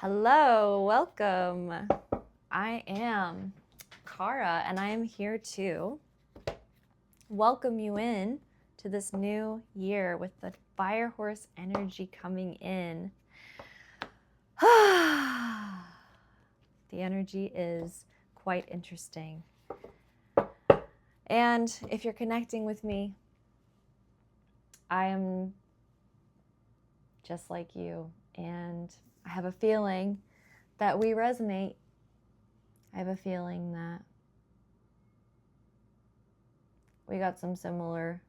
Hello, welcome. I am Kara, and I am here to welcome you in to this new year with the fire horse energy coming in. The energy is quite interesting. And if you're connecting with me, I am just like you, and I have a feeling that we resonate. I have a feeling that we got some similar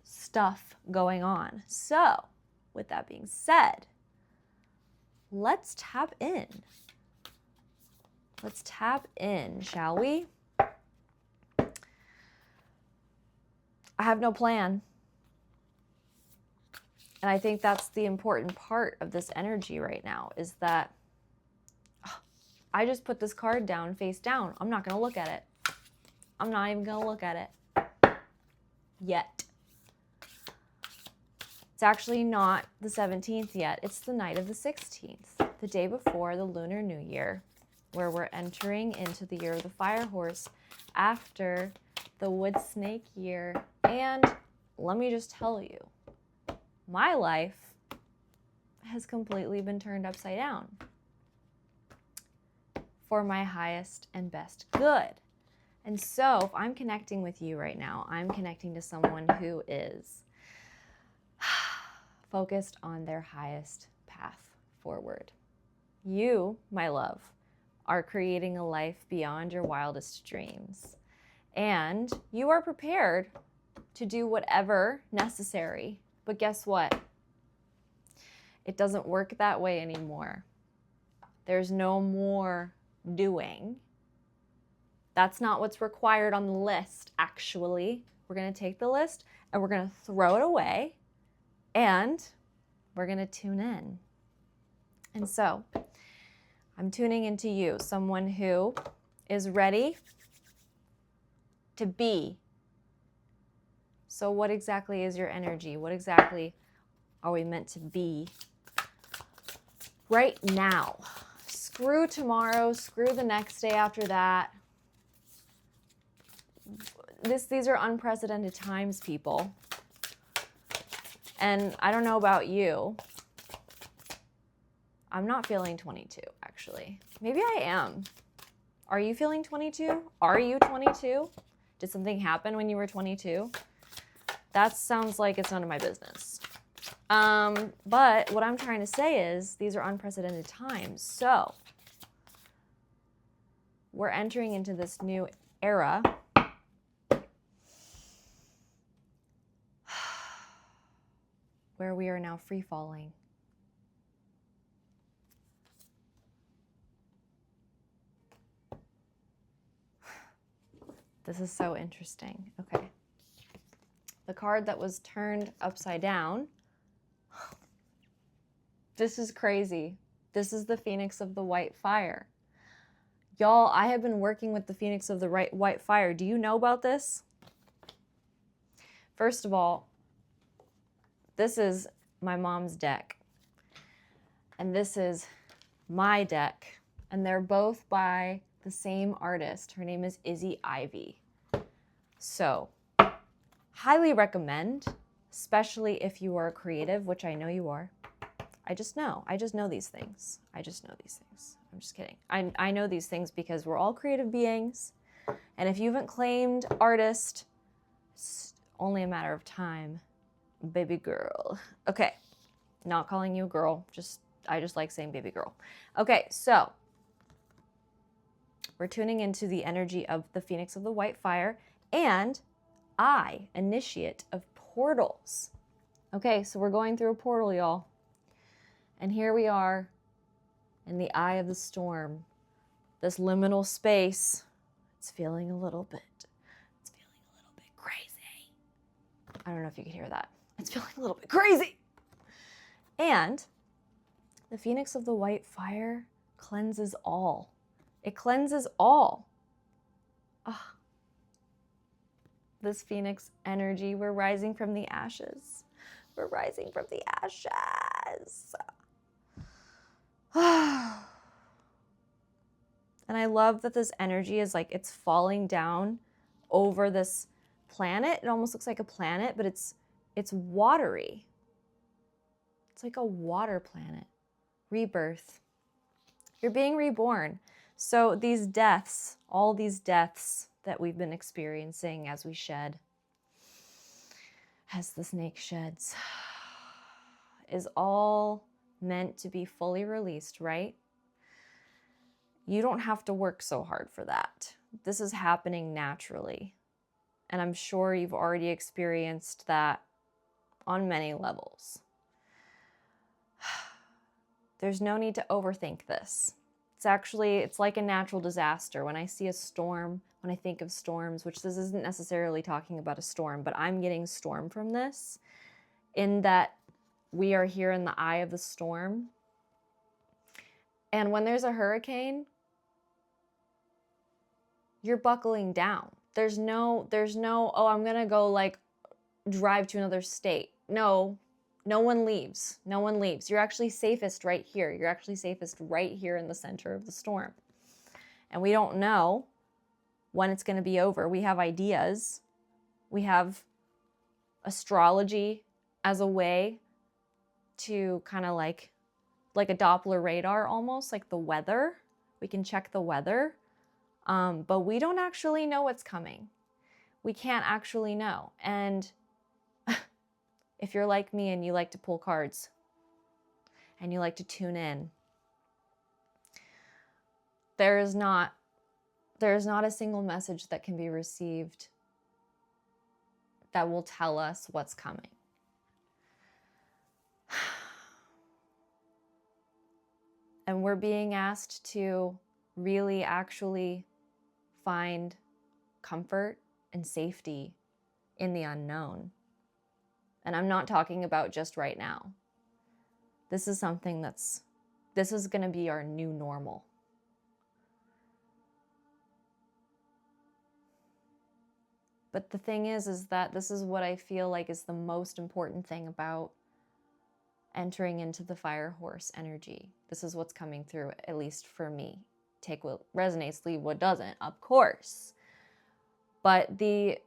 stuff going on. So, with that being said, let's tap in. Let's tap in, shall we? I have no plan. And I think that's the important part of this energy right now, is that I just put this card down, face down. I'm not going to look at it. I'm not even going to look at it yet. It's actually not the 17th yet. It's the night of the 16th, the day before the Lunar New Year, where we're entering into the year of the fire horse after the wood snake year. And let me just tell you, my life has completely been turned upside down for my highest and best good. And so if I'm connecting with you right now, I'm connecting to someone who is focused on their highest path forward. You, my love, are creating a life beyond your wildest dreams. And you are prepared to do whatever necessary. But guess what? It doesn't work that way anymore. There's no more doing. That's not what's required on the list, actually. We're going to take the list and we're going to throw it away and we're going to tune in. And so I'm tuning into you, someone who is ready to be. So what exactly is your energy? What exactly are we meant to be right now? Screw tomorrow, screw the next day after that. These are unprecedented times, people. And I don't know about you. I'm not feeling 22, actually. Maybe I am. Are you feeling 22? Are you 22? Did something happen when you were 22? That sounds like it's none of my business. But what I'm trying to say is these are unprecedented times. So we're entering into this new era where we are now free falling. This is so interesting. Okay. The card that was turned upside down. This is crazy. This is the Phoenix of the White Fire. Y'all, I have been working with the Phoenix of the White Fire. Do you know about this? First of all, this is my mom's deck. And this is my deck. And they're both by the same artist. Her name is Izzy Ivy. So, highly recommend, especially if you are a creative, which I know you are. I just know these things. I'm just kidding. I know these things because we're all creative beings. And if you haven't claimed artist, it's only a matter of time, baby girl. Okay, not calling you a girl. I just like saying baby girl. Okay, so we're tuning into the energy of the Phoenix of the White Fire and initiate of portals. Okay, so we're going through a portal, y'all. And here we are in the eye of the storm. This liminal space. It's feeling a little bit crazy. I don't know if you can hear that. It's feeling a little bit crazy. And the Phoenix of the White Fire cleanses all. It cleanses all. This Phoenix energy, we're rising from the ashes. We're rising from the ashes. And I love that this energy is like it's falling down over this planet. It almost looks like a planet, but it's watery. It's like a water planet. Rebirth. You're being reborn. So these deaths, all these deaths that we've been experiencing as we shed, as the snake sheds, is all meant to be fully released, right? You don't have to work so hard for that. This is happening naturally. And I'm sure you've already experienced that on many levels. There's no need to overthink this. It's like a natural disaster. When I see a storm, when I think of storms, which this isn't necessarily talking about a storm, but I'm getting storm from this, in that we are here in the eye of the storm. And when there's a hurricane, you're buckling down. There's no, oh, I'm going to go like drive to another state. No one leaves. No one leaves. You're actually safest right here. You're actually safest right here in the center of the storm. And we don't know when it's going to be over. We have ideas. We have astrology as a way to kind of like a Doppler radar almost, like the weather. We can check the weather. But we don't actually know what's coming. We can't actually know. And if you're like me and you like to pull cards and you like to tune in, there is not a single message that can be received that will tell us what's coming. And we're being asked to really actually find comfort and safety in the unknown. And I'm not talking about just right now. This is something this is going to be our new normal. But the thing is that this is what I feel like is the most important thing about entering into the fire horse energy. This is what's coming through, at least for me. Take what resonates, leave what doesn't, of course. But the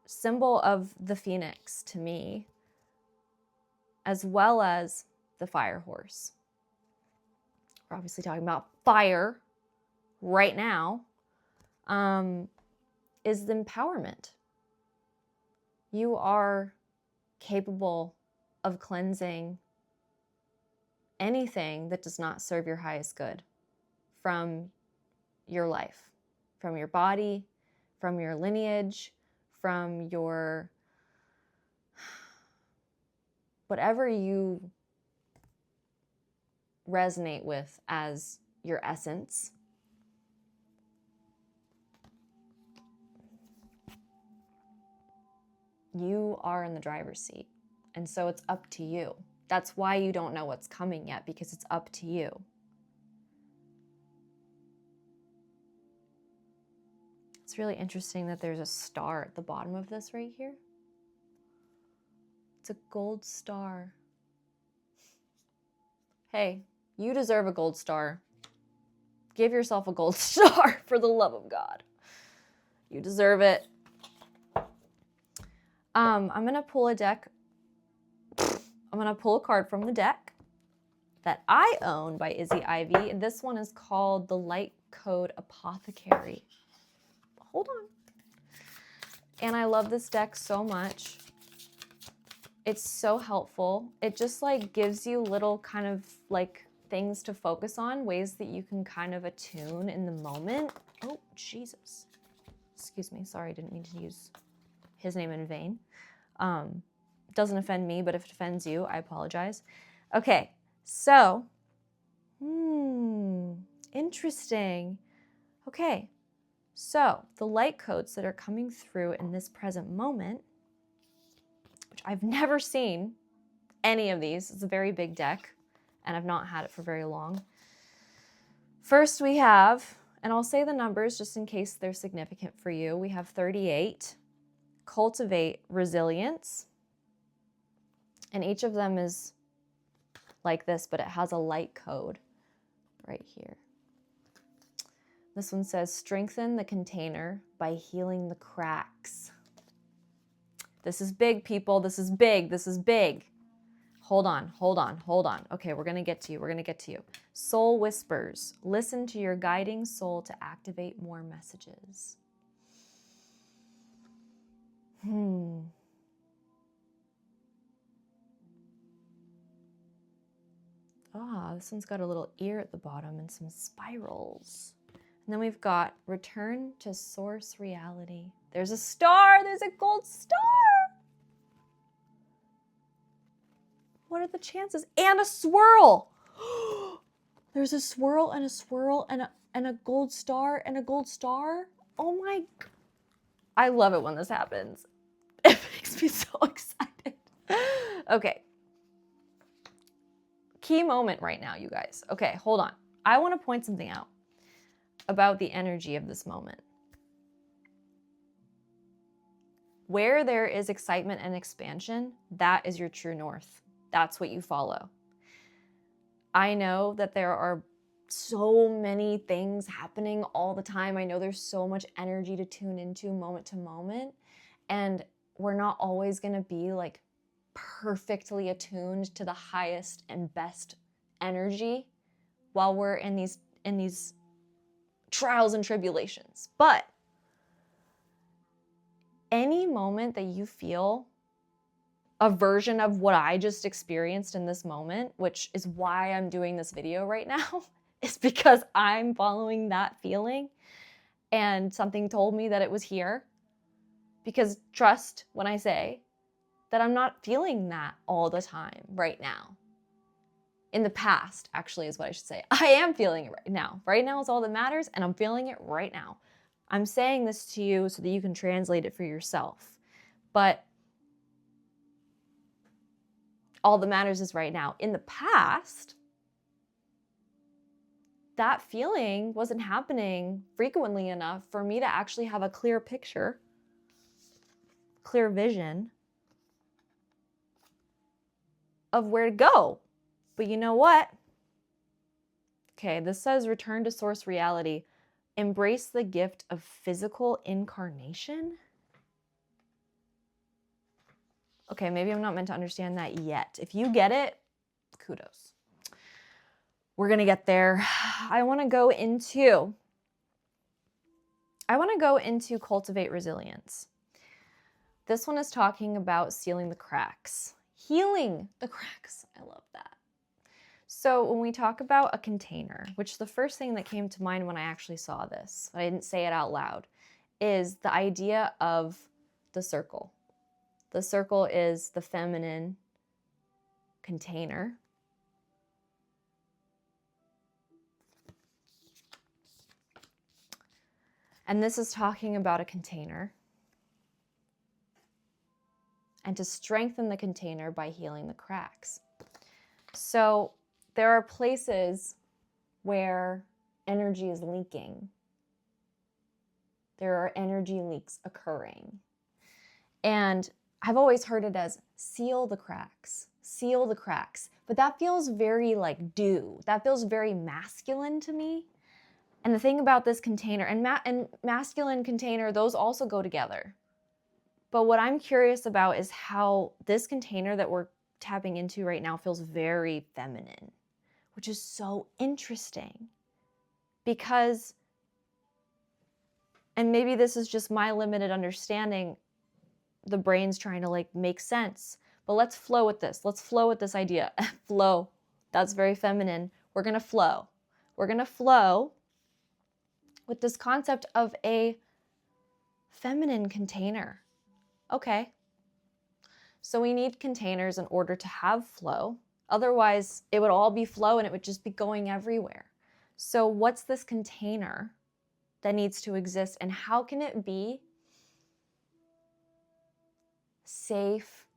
symbol of the phoenix to me, as well as the fire horse, we're obviously talking about fire right now, is the empowerment. You are capable of cleansing anything that does not serve your highest good from your life, from your body, from your lineage, from your whatever you resonate with as your essence. You are in the driver's seat. And so it's up to you. That's why you don't know what's coming yet, because it's up to you. It's really interesting that there's a star at the bottom of this right here. It's a gold star. Hey, you deserve a gold star. Give yourself a gold star, for the love of God. You deserve it. I'm going to pull a deck. I'm going to pull a card from the deck that I own by Izzy Ivy. And this one is called the Light Code Apothecary. Hold on. And I love this deck so much. It's so helpful. It just like gives you little kind of like things to focus on, ways that you can kind of attune in the moment. Oh, Jesus. Excuse me. Sorry, I didn't mean to use his name in vain. Doesn't offend me, but if it offends you, I apologize. Okay, so, interesting. Okay, so the light codes that are coming through in this present moment, which I've never seen any of these. It's a very big deck, and I've not had it for very long. First we have, and I'll say the numbers just in case they're significant for you. We have 38. Cultivate resilience. And each of them is like this, but it has a light code right here. This one says, strengthen the container by healing the cracks. This is big, people. This is big. This is big. Hold on, hold on, hold on. Okay, we're going to get to you. We're going to get to you. Soul whispers. Listen to your guiding soul to activate more messages. This one's got a little ear at the bottom and some spirals. And then we've got return to source reality. There's a star. There's a gold star. What are the chances? And a swirl. There's a swirl and a swirl and a gold star and a gold star. Oh my. I love it when this happens. It makes me so excited. Okay. Key moment right now, you guys. Okay, hold on. I want to point something out about the energy of this moment. Where there is excitement and expansion, that is your true north. That's what you follow. I know that there are so many things happening all the time. I know there's so much energy to tune into moment to moment. And we're not always going to be like perfectly attuned to the highest and best energy while we're in these trials and tribulations. But any moment that you feel a version of what I just experienced in this moment, which is why I'm doing this video right now, is because I'm following that feeling and something told me that it was here. Because trust when I say that I'm not feeling that all the time right now. In the past, actually, is what I should say. I am feeling it right now. Right now is all that matters, and I'm feeling it right now. I'm saying this to you so that you can translate it for yourself. But all that matters is right now. In the past, that feeling wasn't happening frequently enough for me to actually have a clear picture, clear vision of where to go. But you know what? Okay, this says return to source reality. Embrace the gift of physical incarnation. Okay, maybe I'm not meant to understand that yet. If you get it, kudos. We're gonna get there. I wanna go into cultivate resilience. This one is talking about sealing the cracks. Healing the cracks. I love that. So when we talk about a container, which the first thing that came to mind when I actually saw this, I didn't say it out loud, is the idea of the circle. The circle is the feminine container. And this is talking about a container. And to strengthen the container by healing the cracks. So there are places where energy is leaking. There are energy leaks occurring. And I've always heard it as seal the cracks, seal the cracks. But that feels very like do. That feels very masculine to me. And the thing about this container, and masculine container, those also go together. But what I'm curious about is how this container that we're tapping into right now feels very feminine, which is so interesting. Because, and maybe this is just my limited understanding, the brain's trying to like make sense. But let's flow with this. Let's flow with this idea. Flow. That's very feminine. We're going to flow. We're going to flow with this concept of a feminine container. Okay. So we need containers in order to have flow. Otherwise, it would all be flow and it would just be going everywhere. So what's this container that needs to exist, and how can it be safe,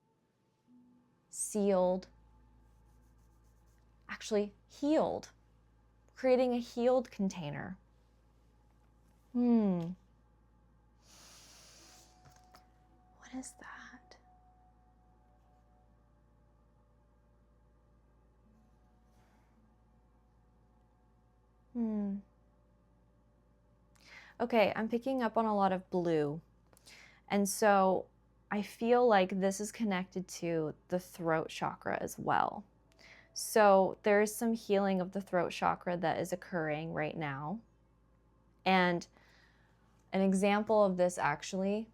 sealed, actually healed? Creating a healed container. What is that? Okay, I'm picking up on a lot of blue. And so I feel like this is connected to the throat chakra as well. So there's some healing of the throat chakra that is occurring right now. And an example of this actually,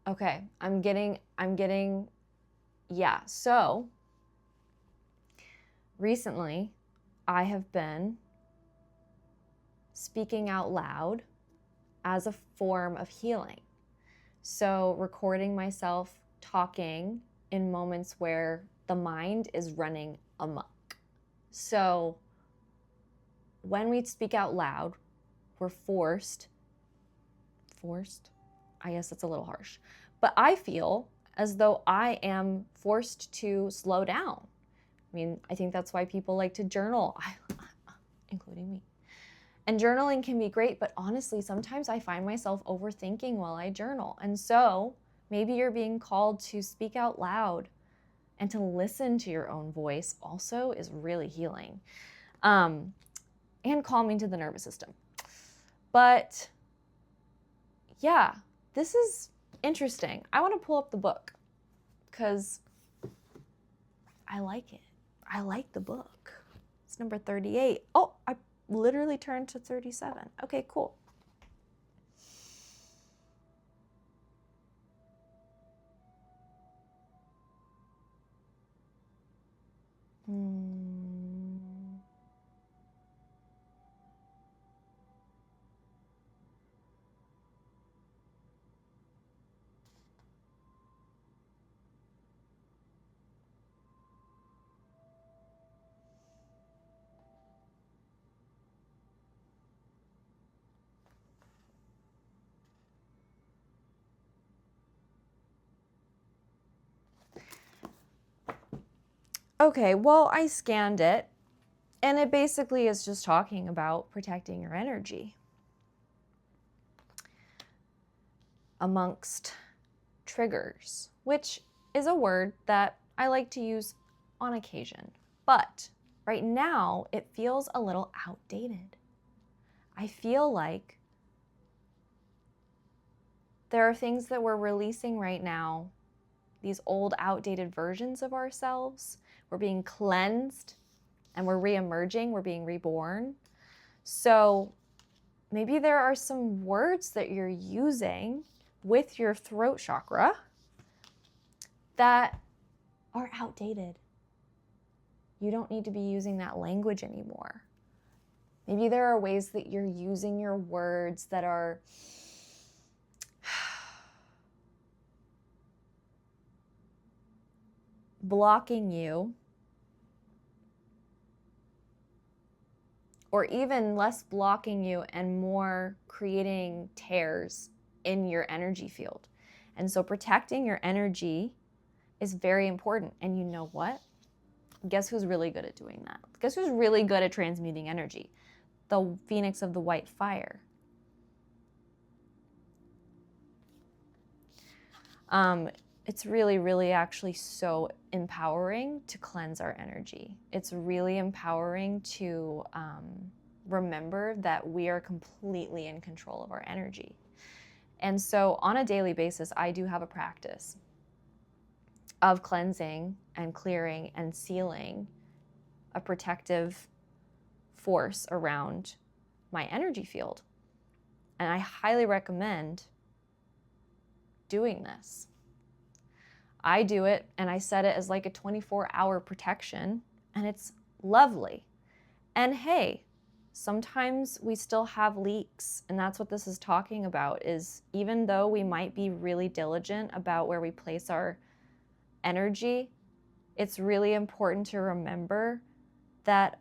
okay, I'm getting, yeah. So recently I have been speaking out loud as a form of healing. So recording myself talking in moments where the mind is running amok. So when we speak out loud, we're forced, I guess that's a little harsh, but I feel as though I am forced to slow down. I mean, I think that's why people like to journal, including me. And journaling can be great, but honestly, sometimes I find myself overthinking while I journal. And so maybe you're being called to speak out loud, and to listen to your own voice also is really healing, and calming to the nervous system. But yeah, this is interesting. I want to pull up the book because I like it. I like the book. It's number 38. Oh, I literally turned to 37. Okay, cool. Okay, well, I scanned it, and it basically is just talking about protecting your energy amongst triggers, which is a word that I like to use on occasion. But right now, it feels a little outdated. I feel like there are things that we're releasing right now, these old, outdated versions of ourselves. We're being cleansed and we're re-emerging, we're being reborn. So maybe there are some words that you're using with your throat chakra that are outdated. You don't need to be using that language anymore. Maybe there are ways that you're using your words that are blocking you, or even less blocking you and more creating tears in your energy field. And so protecting your energy is very important. And you know what? Guess who's really good at doing that? Guess who's really good at transmuting energy? The Phoenix of the White Fire. It's really, really actually so empowering to cleanse our energy. It's really empowering to remember that we are completely in control of our energy. And so on a daily basis, I do have a practice of cleansing and clearing and sealing a protective force around my energy field. And I highly recommend doing this. I do it and I set it as like a 24-hour protection, and it's lovely. And hey, sometimes we still have leaks, and that's what this is talking about, is even though we might be really diligent about where we place our energy, it's really important to remember that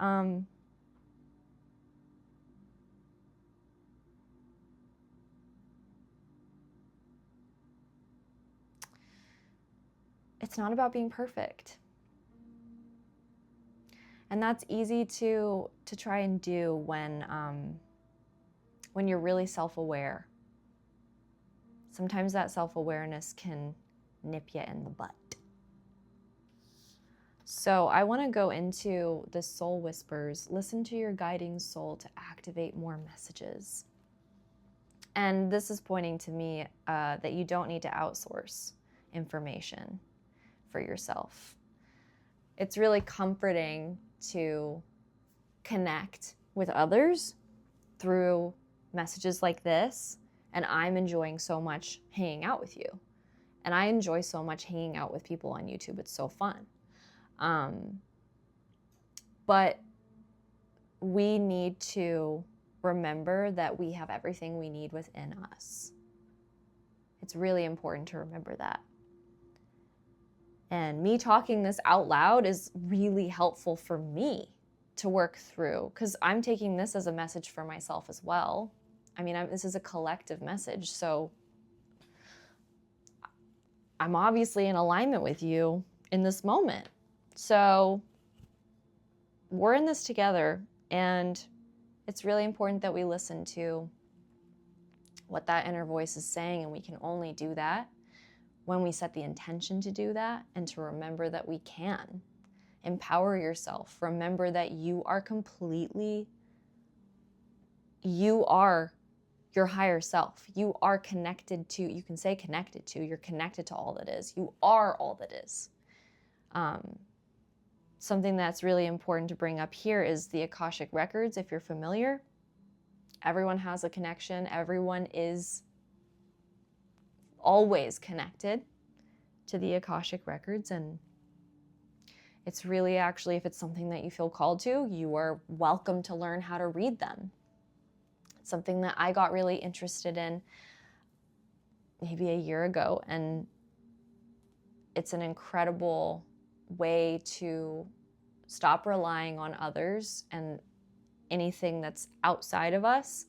it's not about being perfect. And that's easy to try and do when you're really self-aware. Sometimes that self-awareness can nip you in the butt. So I want to go into the soul whispers. Listen to your guiding soul to activate more messages. And this is pointing to me that you don't need to outsource information for yourself. It's really comforting to connect with others through messages like this. And I'm enjoying so much hanging out with you. And I enjoy so much hanging out with people on YouTube. It's so fun. But we need to remember that we have everything we need within us. It's really important to remember that. And me talking this out loud is really helpful for me to work through, because I'm taking this as a message for myself as well. I mean, this is a collective message, so I'm obviously in alignment with you in this moment. So we're in this together, and it's really important that we listen to what that inner voice is saying, and we can only do that when we set the intention to do that, and to remember that we can. Empower yourself. Remember that you are your higher self. You are connected to, you can say connected to, you're connected to all that is. You are all that is. Something that's really important to bring up here is the Akashic Records. If you're familiar, everyone has a connection. Everyone is always connected to the Akashic Records, and it's really, actually, if it's something that you feel called to, you are welcome to learn how to read them. It's something that I got really interested in maybe a year ago, and it's an incredible way to stop relying on others and anything that's outside of us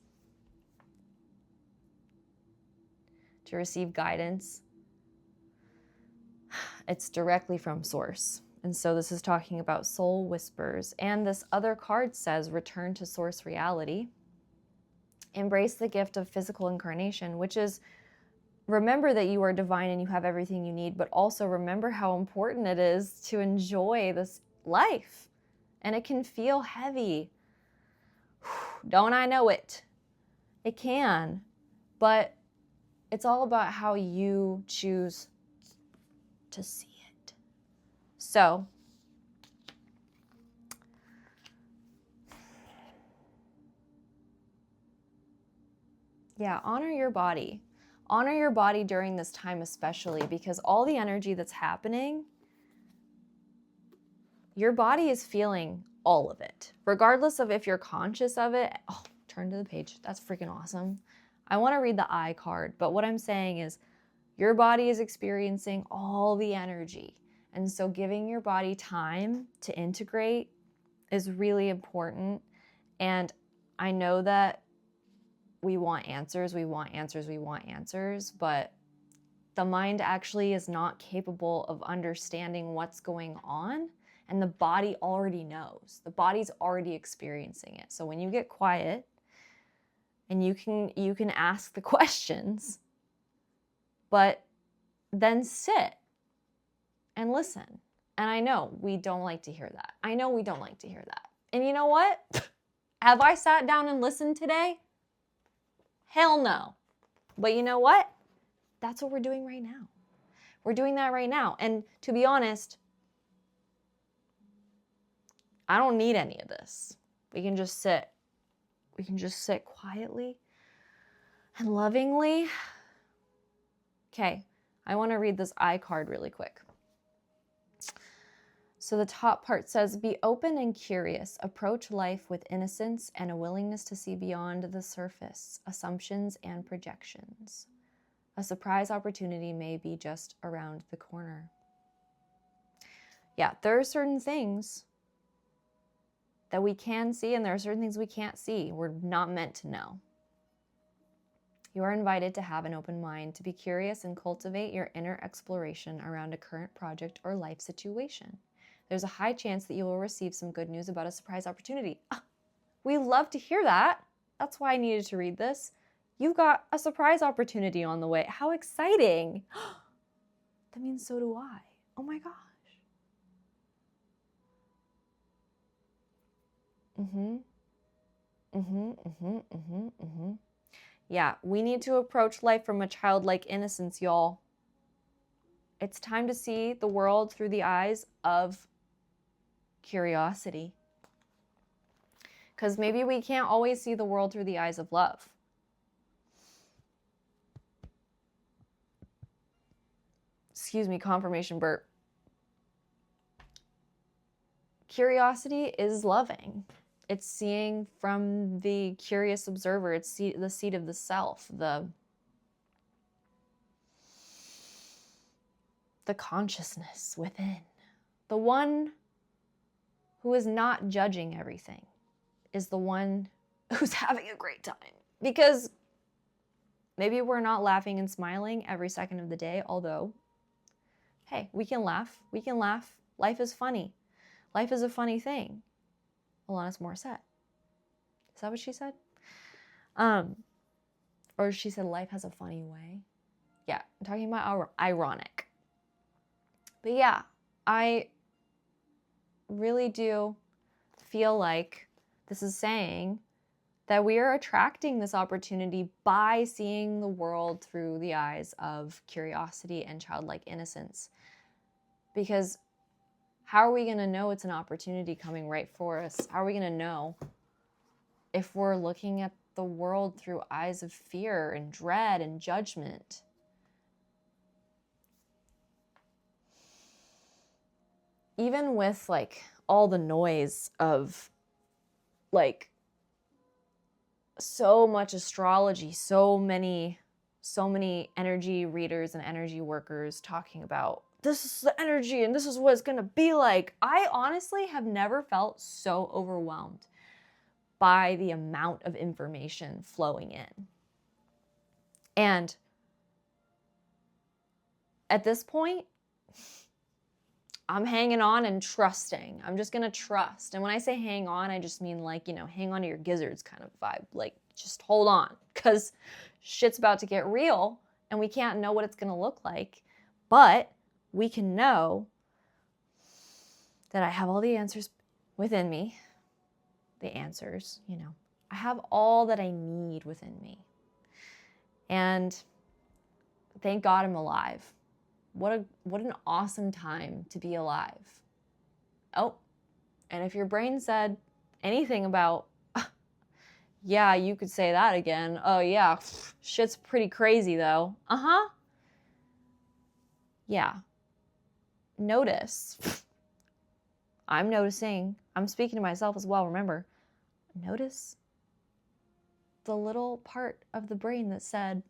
to receive guidance. It's directly from source. And so this is talking about soul whispers. And this other card says, return to source reality. Embrace the gift of physical incarnation, which is, remember that you are divine and you have everything you need, but also remember how important it is to enjoy this life. And it can feel heavy. Don't I know it? It can. But it's all about how you choose to see it. So, yeah, honor your body. Honor your body during this time especially, because all the energy that's happening, your body is feeling all of it. Regardless of if you're conscious of it. Oh, turn to the page. That's freaking awesome. I want to read the I card, but what I'm saying is your body is experiencing all the energy. And so giving your body time to integrate is really important. And I know that we want answers, but the mind actually is not capable of understanding what's going on, and the body already knows. The body's already experiencing it. So when you get quiet and you can ask the questions, but then sit and listen. And I know we don't like to hear that. And you know what? Have I sat down and listened today? Hell no. But you know what? That's what we're doing right now. We're doing that right now. And to be honest, I don't need any of this. We can just sit. We can just sit quietly and lovingly. Okay, I want to read this I card really quick. So the top part says, be open and curious. Approach life with innocence and a willingness to see beyond the surface, assumptions and projections. A surprise opportunity may be just around the corner. Yeah, there are certain things that we can see, and there are certain things we can't see. We're not meant to know. You are invited to have an open mind, to be curious and cultivate your inner exploration around a current project or life situation. There's a high chance that you will receive some good news about a surprise opportunity. We love to hear that. That's why I needed to read this. You've got a surprise opportunity on the way. How exciting. That means so do I. Oh my gosh. Yeah, we need to approach life from a childlike innocence, y'all. It's time to see the world through the eyes of curiosity. Because maybe we can't always see the world through the eyes of love. Excuse me, confirmation burp. Curiosity is loving. It's seeing from the curious observer. It's the seat of the self, the consciousness within. The one who is not judging everything is the one who's having a great time. Because maybe we're not laughing and smiling every second of the day, although, hey, we can laugh. We can laugh. Life is funny. Life is a funny thing. Alanis Morissette. Is that what she said? Or she said life has a funny way. Yeah, I'm talking about ironic. But yeah, I really do feel like this is saying that we are attracting this opportunity by seeing the world through the eyes of curiosity and childlike innocence. Because how are we going to know it's an opportunity coming right for us? How are we going to know if we're looking at the world through eyes of fear and dread and judgment? Even with like all the noise of like so much astrology, so many energy readers and energy workers talking about this is the energy and this is what it's going to be like. I honestly have never felt so overwhelmed by the amount of information flowing in. And at this point, I'm hanging on and trusting. I'm just going to trust. And when I say hang on, I just mean like, hang on to your gizzards kind of vibe. Like, just hold on, because shit's about to get real and we can't know what it's going to look like. But we can know that I have all the answers within me. The answers, I have all that I need within me. And thank God I'm alive. What an awesome time to be alive. Oh, and if your brain said anything about, yeah, you could say that again. Oh yeah, shit's pretty crazy though. Uh-huh. Yeah. Notice. I'm noticing. I'm speaking to myself as well, remember. Notice the little part of the brain that said,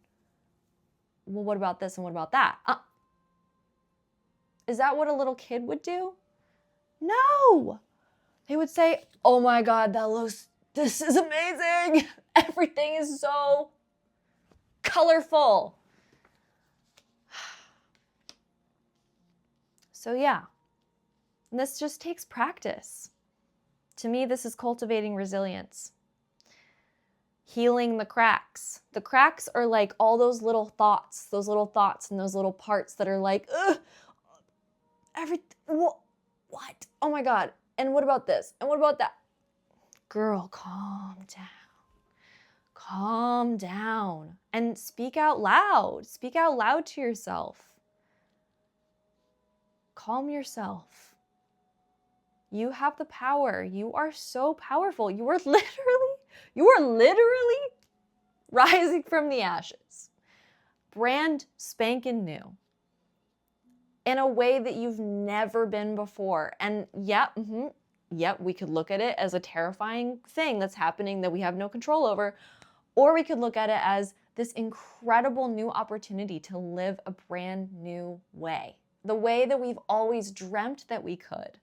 well, what about this and what about that? Is that what a little kid would do? No. They would say, oh my God, this is amazing. Everything is so colorful. So yeah, this just takes practice. To me, this is cultivating resilience. Healing the cracks. The cracks are like all those little thoughts and those little parts that are like, ugh, what? Oh my God. And what about this? And what about that? Girl, calm down. Calm down. And speak out loud. Speak out loud to yourself. Calm yourself. You have the power. You are so powerful. You are literally rising from the ashes. Brand spanking new. In a way that you've never been before. And yep, we could look at it as a terrifying thing that's happening that we have no control over. Or we could look at it as this incredible new opportunity to live a brand new way. The way that we've always dreamt that we could.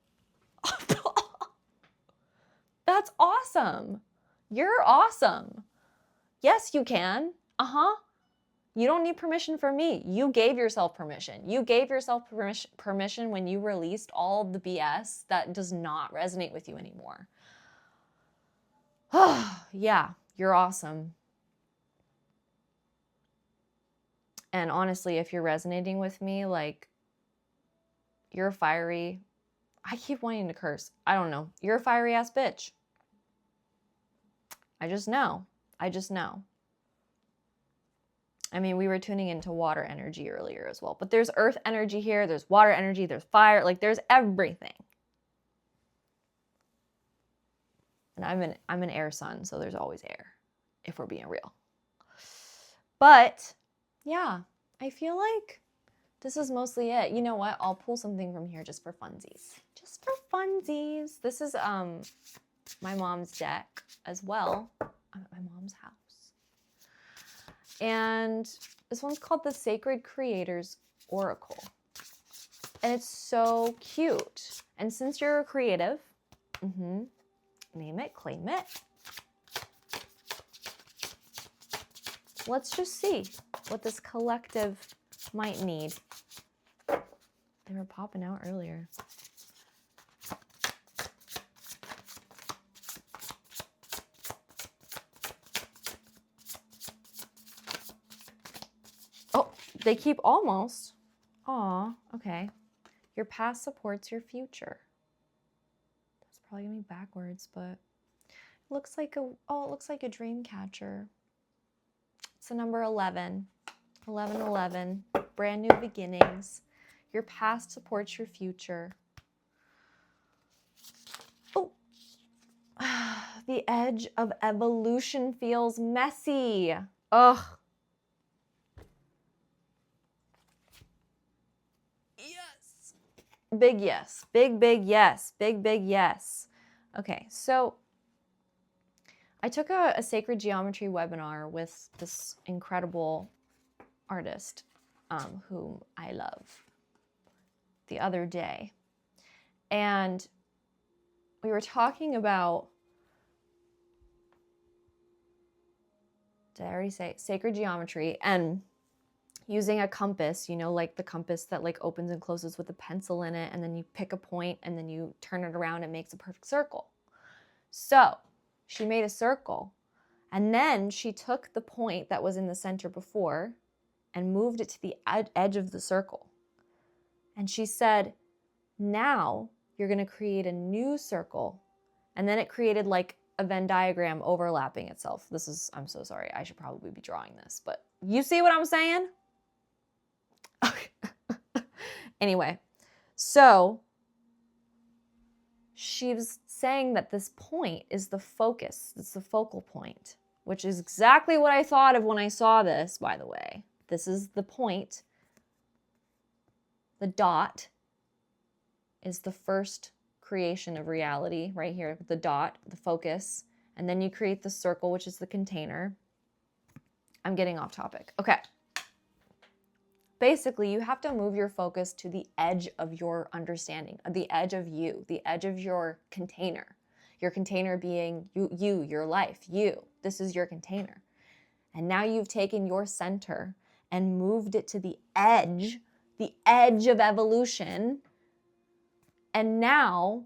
That's awesome. You're awesome. Yes, you can. You don't need permission from me. You gave yourself permission. You gave yourself permission when you released all the BS that does not resonate with you anymore. Yeah, you're awesome. And honestly, if you're resonating with me, like, you're fiery. I keep wanting to curse. I don't know. You're a fiery ass bitch. I just know. I mean, we were tuning into water energy earlier as well, but there's earth energy here, there's water energy, there's fire, like there's everything. And I'm an air sign, so there's always air, if we're being real. But yeah, I feel like this is mostly it. You know what? I'll pull something from here just for funsies. Just for funsies. This is my mom's deck as well. I'm at my mom's house. And this one's called the Sacred Creators Oracle. And it's so cute. And since you're a creative, name it, claim it. Let's just see what this collective might need. They were popping out earlier. Oh, they keep almost. Aw, okay. Your past supports your future. That's probably gonna be backwards, but it looks like it looks like a dream catcher. It's the number 11. 1111. Brand new beginnings. Your past supports your future. Oh. The edge of evolution feels messy. Ugh. Yes. Big yes. Big yes. Big yes. Okay, so I took a sacred geometry webinar with this incredible artist whom I love the other day. And we were talking about, did I already say sacred geometry and using a compass, you know, like the compass that like opens and closes with a pencil in it, and then you pick a point and then you turn it around and it makes a perfect circle. So she made a circle, and then she took the point that was in the center before and moved it to the edge of the circle. And she said, now you're going to create a new circle. And then it created like a Venn diagram overlapping itself. I'm so sorry. I should probably be drawing this, but you see what I'm saying? Anyway, so she was saying that this point is the focus. It's the focal point, which is exactly what I thought of when I saw this, by the way. This is the point. The dot is the first creation of reality right here. The dot, the focus, and then you create the circle, which is the container. I'm getting off topic. Okay. Basically, you have to move your focus to the edge of your understanding, the edge of you, the edge of your container. Your container being you, your life, you. This is your container. And now you've taken your center and moved it to the edge of evolution. And now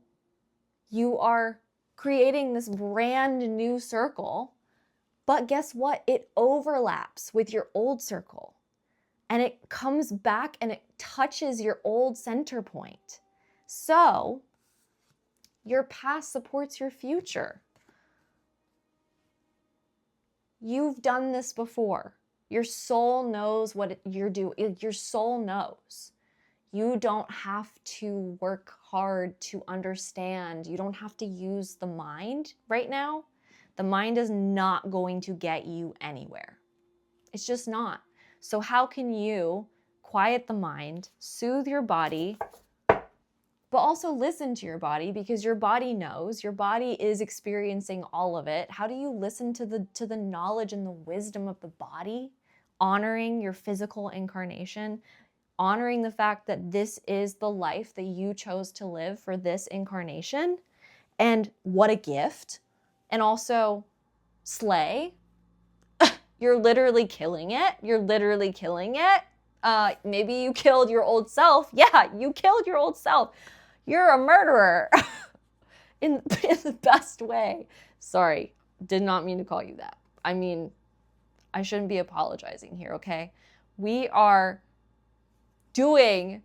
you are creating this brand new circle. But guess what? It overlaps with your old circle. And it comes back and it touches your old center point. So your past supports your future. You've done this before. Your soul knows what you're doing. Your soul knows. You don't have to work hard to understand. You don't have to use the mind right now. The mind is not going to get you anywhere. It's just not. So how can you quiet the mind, soothe your body, but also listen to your body, because your body knows, your body is experiencing all of it. How do you listen to the knowledge and the wisdom of the body, honoring your physical incarnation, honoring the fact that this is the life that you chose to live for this incarnation, and what a gift, and also slay. You're literally killing it. You're literally killing it. Maybe you killed your old self. Yeah, you killed your old self. You're a murderer in the best way. Sorry, did not mean to call you that. I mean, I shouldn't be apologizing here, okay? We are doing...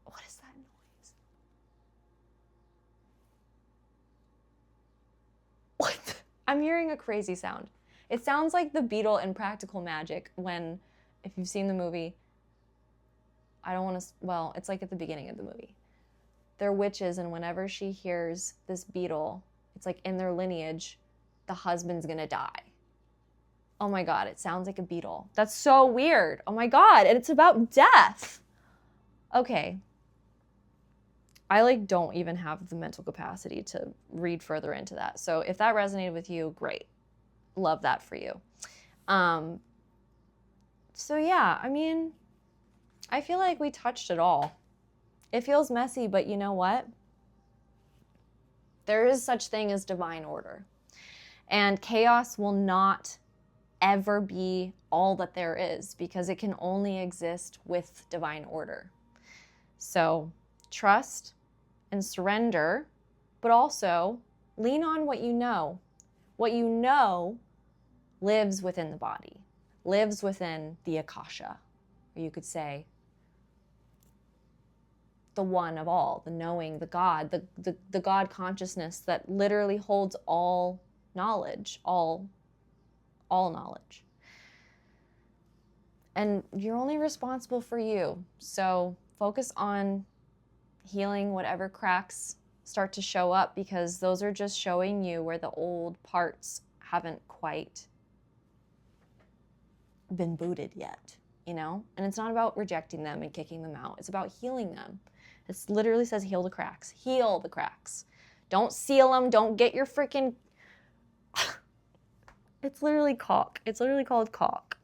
What is that noise? What? I'm hearing a crazy sound. It sounds like the beetle in Practical Magic when, if you've seen the movie, I don't want to, well, it's like at the beginning of the movie. They're witches, and whenever she hears this beetle, it's like in their lineage, the husband's gonna die. Oh my God, it sounds like a beetle. That's so weird. Oh my God, and it's about death. Okay. I like don't even have the mental capacity to read further into that. So if that resonated with you, great. Love that for you. So yeah, I mean, I feel like we touched it all. It feels messy, but you know what? There is such thing as divine order. And chaos will not ever be all that there is because it can only exist with divine order. So trust and surrender, but also lean on what you know. What you know lives within the body, lives within the Akasha, or you could say the one of all, the knowing, the God, the God consciousness that literally holds all knowledge, all knowledge. And you're only responsible for you. So focus on healing whatever cracks start to show up, because those are just showing you where the old parts haven't quite been booted yet, you know? And it's not about rejecting them and kicking them out. It's about healing them. It literally says heal the cracks. Heal the cracks. Don't seal them. Don't get your freaking... It's literally caulk. It's literally called caulk.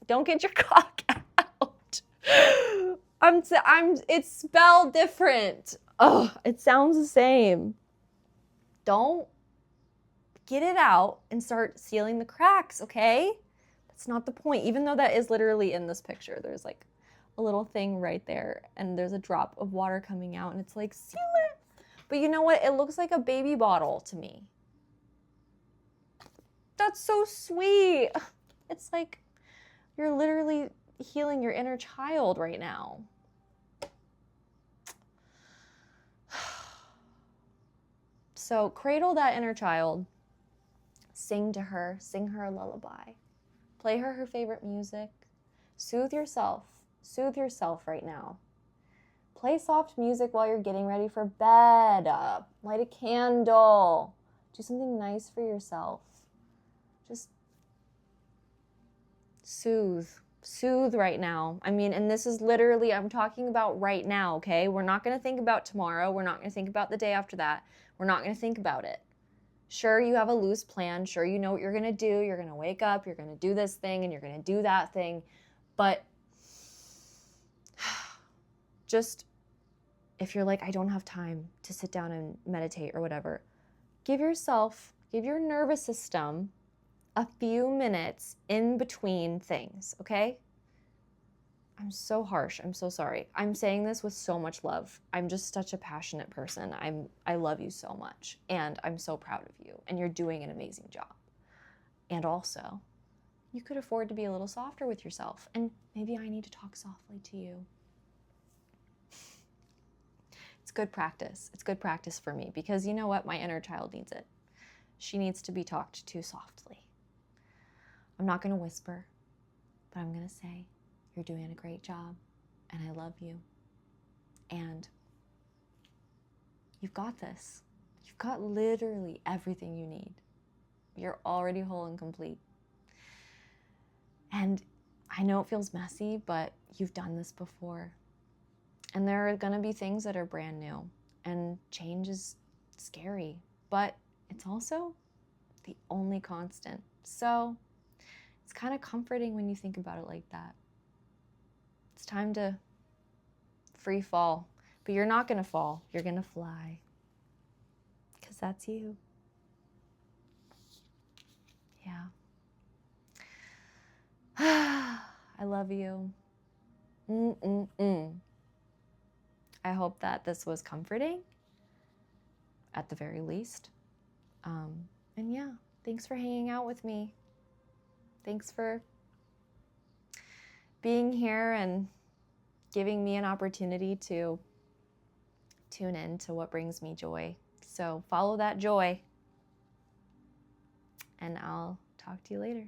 Don't get your caulk out. It's spelled different. Oh, it sounds the same. Don't get it out and start sealing the cracks, okay? That's not the point. Even though that is literally in this picture. There's like a little thing right there and there's a drop of water coming out and it's like, seal it. But you know what? It looks like a baby bottle to me. That's so sweet. It's like you're literally healing your inner child right now. So cradle that inner child. Sing to her. Sing her a lullaby. Play her favorite music. Soothe yourself. Soothe yourself right now. Play soft music while you're getting ready for bed. Light a candle. Do something nice for yourself. Just soothe. Soothe right now. I mean, and this is literally, I'm talking about right now, okay? We're not going to think about tomorrow. We're not going to think about the day after that. We're not going to think about it. Sure, you have a loose plan. Sure, you know what you're going to do. You're going to wake up. You're going to do this thing and you're going to do that thing. But just, if you're like, I don't have time to sit down and meditate or whatever, give your nervous system a few minutes in between things, okay? I'm so harsh. I'm so sorry. I'm saying this with so much love. I'm just such a passionate person. I love you so much, and I'm so proud of you, and you're doing an amazing job. And also, you could afford to be a little softer with yourself, and maybe I need to talk softly to you. It's good practice. It's good practice for me, because you know what? My inner child needs it. She needs to be talked to softly. I'm not going to whisper, but I'm going to say, you're doing a great job, and I love you. And you've got this. You've got literally everything you need. You're already whole and complete. And I know it feels messy, but you've done this before. And there are going to be things that are brand new, and change is scary, but it's also the only constant. So it's kind of comforting when you think about it like that. It's time to free fall, but you're not going to fall. You're going to fly, because that's you. Yeah. I love you. I hope that this was comforting, at the very least. And yeah, thanks for hanging out with me. Thanks for being here and giving me an opportunity to tune in to what brings me joy. So follow that joy, and I'll talk to you later.